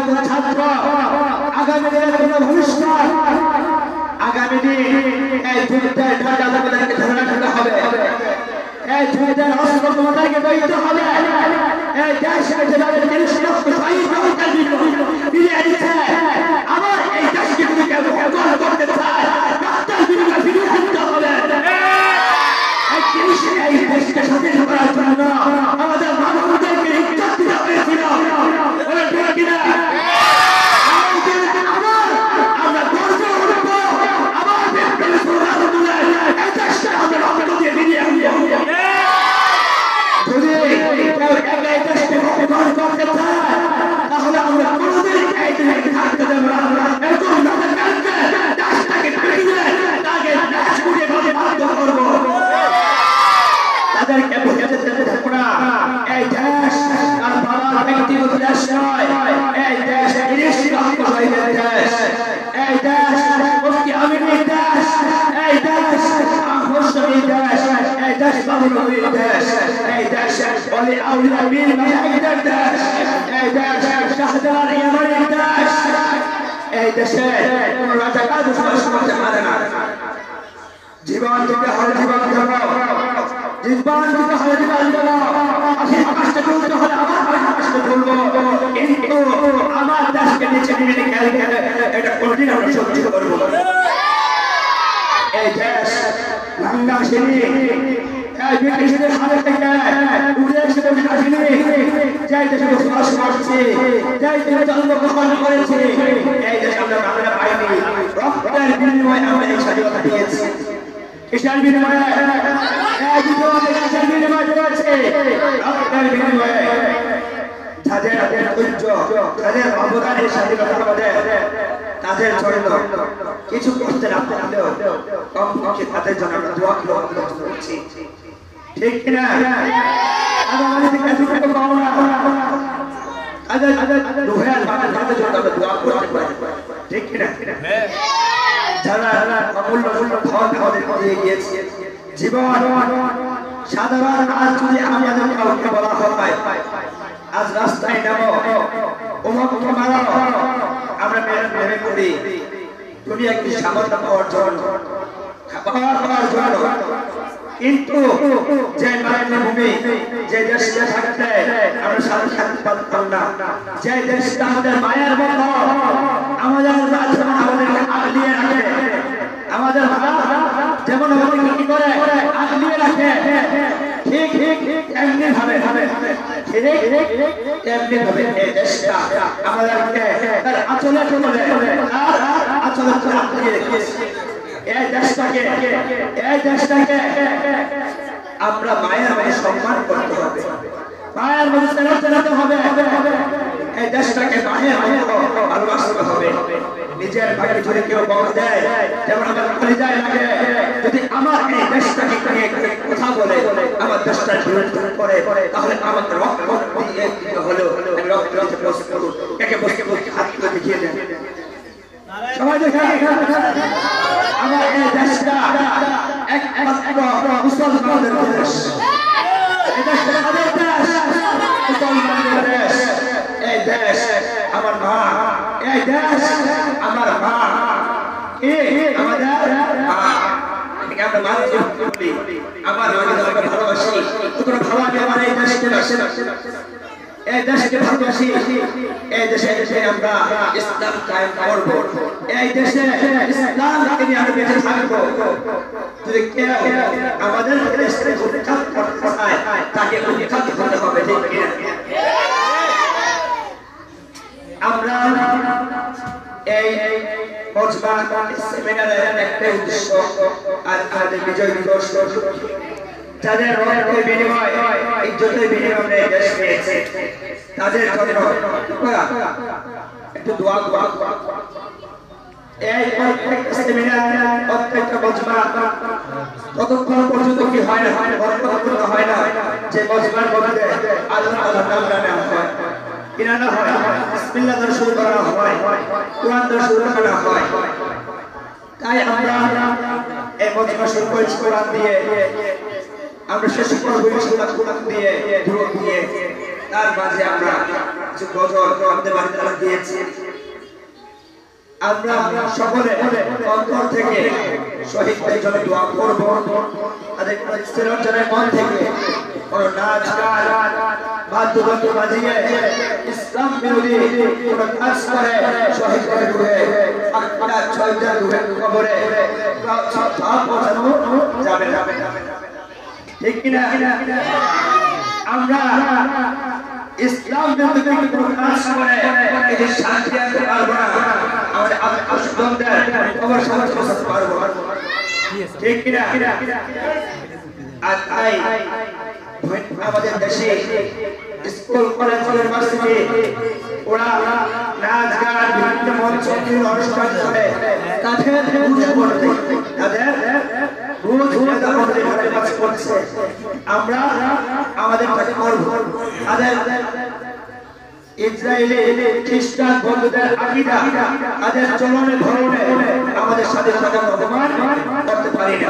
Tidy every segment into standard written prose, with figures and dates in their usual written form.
কোন ছাত্র আগামী দিনের কোন ভবিষ্যৎ আগামী দিন এই যুদ্ধের ঢাকা আমাদেরকে ধরে রাখতে হবে এই যুদ্ধের অস্ত্র তোমাদেরকে বইতে হবে এই দেশের যেভাবে ৩০ লক্ষ শহীদ হওয়ার জন্য ফিরিয়ে দিচ্ছে আবার এই দেশকে তুমি কেন অর্জন করতে চায় রক্তের বিনিময়ে ফিরিয়ে দিতে হবে এই দেশকে স্বাধীন করার জন্য আমাদের মানবদেরকে ইজ্জত দিতে হয়েছিল কিনা আমরা গর্ব করব আবার বিপ্লবী স্লোগান তুলে এই দেশকে আমাদের রক্ত দিয়ে ফিরিয়ে আনবো যদি কেউ এই দেশকে অর্জন করতে চায় তাহলে আমরা কোনোদিন এই দেশকে থাকতে দেবো না এরকম লোকের কাছে দেশটাকে ফিরিয়ে তাকে দেশ গুলিয়ে বাধ্য করবো তাদেরকে বুঝাতে থাকবো না এই দেশ আর বাবার ব্যক্তিগত দেশ নয় এই দেশ ৩০ লক্ষ শহীদের দেশ এই দেশ মুফতি আমিনের দেশ এই দেশ মুসলিম দেশ এই দেশ বাবুনবীর দেশ এই দেশ ওলি আউলিয়া বীর মাশাইখদের দেশ এই দেশ শাহজালাল ইয়ামানির দেশ এই দেশে কোন রাজাকার বসবাস করতে পারে না জীবন থেকে হল জীবন দেব জীবন থেকে হল জীবন দেব আকাশটা তুলতে হলে আবার আকাশটা তুলবো কিন্তু আমার দেশকে নিচে নিয়ে খেয়াল খেলে এটা কোনদিন আমরা সহ্য করবো এই দেশ গঙ্গা সিনি এই ব্রিটিশদের হাতে থেকে উড়ে এসে আসেনি যাই দেশে বসবাস করছি যাই দেশে জন্মগ্রহণ করেছি এই দেশ আমরা বাংলা পাইনি রক্তের বিনিময়ে আমরা এই স্বাধীনতা পেয়েছি কিসের বিনিময়ে কিসের বিনিময়ে করেছে রক্তের বিনিময়ে যাদের ধৈর্য যাদের অবদানের স্বাধীনতা আমাদের তাদের জন্য কিছু করতে না পারলেও কমপক্ষে তাদের জন্য আমরা দোয়া করছি ঠিক কিনা আমাদের কাছে কোনো পাবো না রুহের তাদের জন্য আমরা দোয়া করতে পারি ঠিক কিনা যারা অমূল্য ধন আমাদের দিয়ে গিয়েছে জীবন সাধারণ আজ যদি আমাদের কাউকে বলা হয় আজ রাস্তায় নামো অমুককে মারো আমরা মেরে পড়ি দুনিয়া কি সামান্য অর্জন খাবার জন্য কিন্তু যে মাতৃভূমি যে দেশে থাকতে আমরা সাথে থাকতে পারতাম না যে দেশটা আমাদের মায়ের মতো আমাদের আমাদেরকে আগলিয়ে রাখে আমাদের যেমন আমাদেরকে কি করে আগলিয়ে রাখে ঠিক এমনি ভাবে এমনি ভাবে এই দেশটা আমাদেরকে তার আঁচলে আগলিয়ে রেখেছে এই দেশটাকে আমরা মায়ের সম্মান করতে হবে মায়ের মধ্যে চেনাতে হবে এই দেশটাকে মায়ের ভালোবাসতে হবে নিজের ভাইকে যদি কেউ বল দেয় যেমন আমার কলিজায় লাগে যদি আমার এই দেশটাকে নিয়ে কথা বলে আমার দেশটা বিরোধিতা করে তাহলে আমার রক্ত দিয়ে হলেও রক্ত প্রস্তুত করুন একে বসে হাত তুলে দেখিয়ে দেন সবাই দেখে আমার এই দেশটা একমাত্র মুসলমানদের দেশ এই দেশটা আমাদের দেশ মুসলমানদের দেশ এই দেশ আমার মা এই দেশ আমার মা আমাদের মা আমরা মাতৃভূমি বলি আমার মাকে আমরা ভালোবাসি তোমরা ভালোবাসি আমার এই দেশকে ভালোবাসি এই দেশে আমরা ইসলাম কায়েম করব এই দেশে ইসলামকে নিয়ে আমরা বেঁচে থাকবো যদি কেউ আমাদের দেশকে উৎখাত করতে চায় তাকে উৎখাত করতে হবে ঠিক কিনা আমরা এই মজমা সেমিনারের একটা উদ্দেশ্য আর আমাদের বিজয় দিবস যাদের রক্তের বিনিময় ইজ্জতের বিনিময়ে দেশ পেয়েছে তাদের জন্য একটু দোয়া এই প্রত্যেকটা সেমিনার প্রত্যেকটা মজমা ততক্ষণ পর্যন্ত কি হয় না যে মজমার মধ্যে আল্লাহ তাআলার নাম নেওয়া হয় কিনা হয় বিসমিল্লাহ দিয়ে শুরু করা হয় কোরআন দিয়ে শুরু করা হয় তাই আমরা এই মজমা শুরু করেছি কোরআন দিয়ে আমরা শেষ করব ইনশাআল্লাহ কোরআন দিয়ে দোয়া দিয়ে তার মাঝে আমরা কিছু গজল আমাদের বাড়িতে লাগিয়েছি। আমরা সকলে অন্তর থেকে শহীদদের জন্য দোয়া করব। তাদের চিরঞ্জনের মন থেকে কোনো নাচ গান বাদ্যযন্ত্র বাজিয়ে ইসলাম বিরোধী কোনো কাজ করে শহীদদের রূহে একটা ছয়টার রূহে কবরে পৌঁছানো যাবে না। ঠিক কিনা? আমরা ইসলাম বিরোধী কোনো কাজ করে এই যে শান্তি আনতে পারবো না, আমাদের আত্মসম্মানদের কবর সমাজ পৌঁছাতে পারবো। ঠিক কিনা? আর তাই আমাদের দেশে স্কুল কলেজ ইউনিভার্সিটি ওরা নাচ গান বিভিন্ন মঞ্চ অনুষ্ঠান করে তাদের করছে। আমরা আমাদের তাদের ইসরায়েলি খ্রিস্টান বন্ধুদের আকীদা তাদের চলনের ধরনে আমাদের স্বাধীনতাকে অপমান করতে পারি না।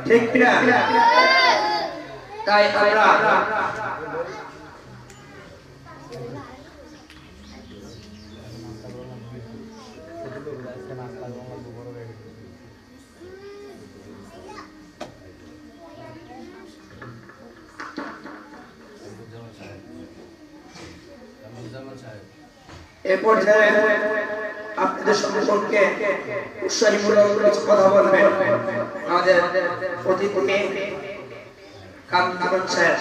ঠিক কিনা? তাই আমরা এ পর্যায়ে আপনাদের সম্পর্কে উৎসাহীমূলক কিছু কথা বলবেন আমাদের অতিথি কামরুল সাহেব।